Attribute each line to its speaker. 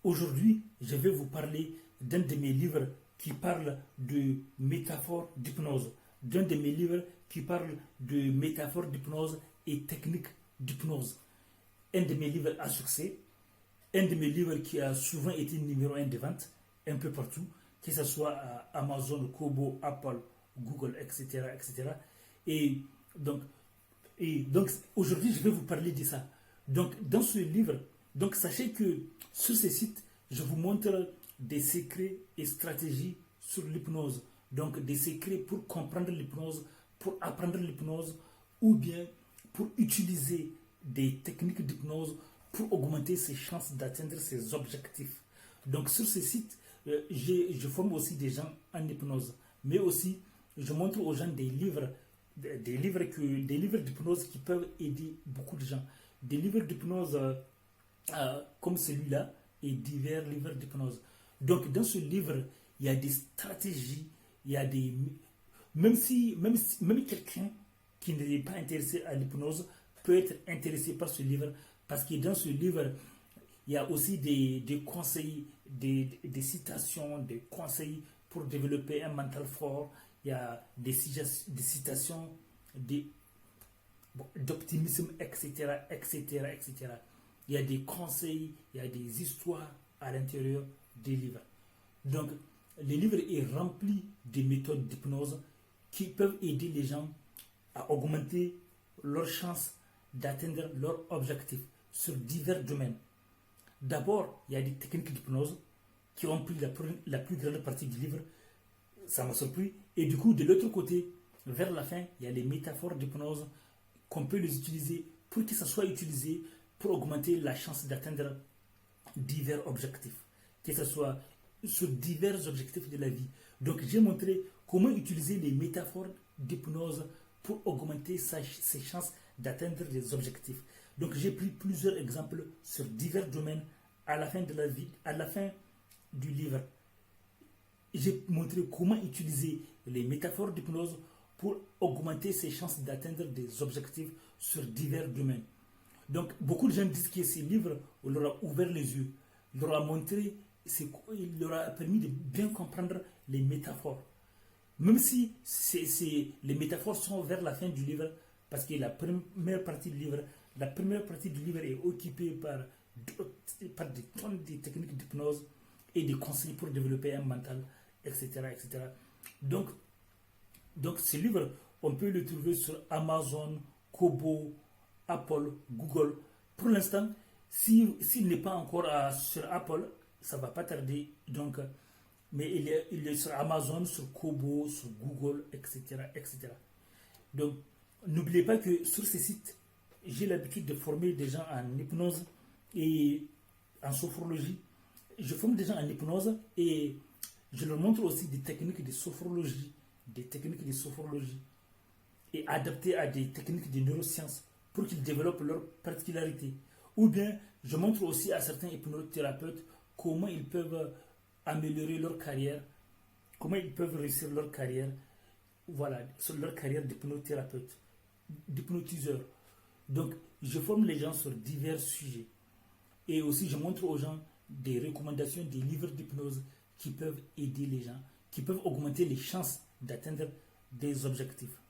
Speaker 1: Aujourd'hui, je vais vous parler d'un de mes livres qui parle de métaphores d'hypnose, d'un de mes livres qui parle de métaphores d'hypnose et techniques d'hypnose. Un de mes livres à succès, un de mes livres qui a souvent été numéro un de vente, un peu partout, que ce soit à Amazon, Kobo, Apple, Google, etc. etc. Et donc, donc aujourd'hui, je vais vous parler de ça. Donc, dans ce livre, donc sachez que sur ce site, je vous montre des secrets et stratégies sur l'hypnose. Donc, des secrets pour comprendre l'hypnose, pour apprendre l'hypnose, ou bien pour utiliser des techniques d'hypnose pour augmenter ses chances d'atteindre ses objectifs. Donc, sur ce site, je forme aussi des gens en hypnose, mais aussi je montre aux gens des livres d'hypnose qui peuvent aider beaucoup de gens. Des livres d'hypnose comme celui-là et divers livres d'hypnose. Donc, dans ce livre, il y a des stratégies, il y a des. Même quelqu'un qui n'est pas intéressé à l'hypnose peut être intéressé par ce livre parce que dans ce livre, il y a aussi des conseils, des citations, des conseils pour développer un mental fort. Il y a des citations d'optimisme, etc., etc., etc. Il y a des conseils, il y a des histoires à l'intérieur des livres. Donc, le livre est rempli de méthodes d'hypnose qui peuvent aider les gens à augmenter leurs chances d'atteindre leurs objectifs sur divers domaines. D'abord, il y a des techniques d'hypnose qui ont pris la plus grande partie du livre. Ça m'a surpris. Et du coup, de l'autre côté, vers la fin, il y a les métaphores d'hypnose qu'on peut les utiliser pour que ça soit utilisé pour augmenter la chance d'atteindre divers objectifs, que ce soit sur divers objectifs de la vie. Donc, j'ai montré comment utiliser les métaphores d'hypnose pour augmenter ses chances d'atteindre les objectifs. Donc, j'ai pris plusieurs exemples sur divers domaines à la fin de la vie, à la fin du livre. J'ai montré comment utiliser les métaphores d'hypnose pour augmenter ses chances d'atteindre des objectifs sur divers domaines. Donc, beaucoup de gens disent que ce livre leur a ouvert les yeux, leur a montré, il leur a permis de bien comprendre les métaphores. Même si les métaphores sont vers la fin du livre, parce que la première partie du livre est occupée par des tonnes de techniques d'hypnose et des conseils pour développer un mental, etc. etc. Donc, ce livre, on peut le trouver sur Amazon, Kobo, Apple, Google. Pour l'instant, s'il n'est pas encore sur Apple, ça ne va pas tarder. Donc, mais il est sur Amazon, sur Kobo, sur Google, etc. etc. Donc, n'oubliez pas que sur ces sites, j'ai l'habitude de former des gens en hypnose et en sophrologie. Je forme des gens en hypnose et je leur montre aussi des techniques de sophrologie, et adaptées à des techniques de neurosciences pour qu'ils développent leurs particularités. Ou bien, je montre aussi à certains hypnothérapeutes comment ils peuvent améliorer leur carrière, comment ils peuvent réussir leur carrière, voilà, sur leur carrière d'hypnothérapeute, d'hypnotiseur. Donc, je forme les gens sur divers sujets. Et aussi, je montre aux gens des recommandations, des livres d'hypnose qui peuvent aider les gens, qui peuvent augmenter les chances d'atteindre des objectifs.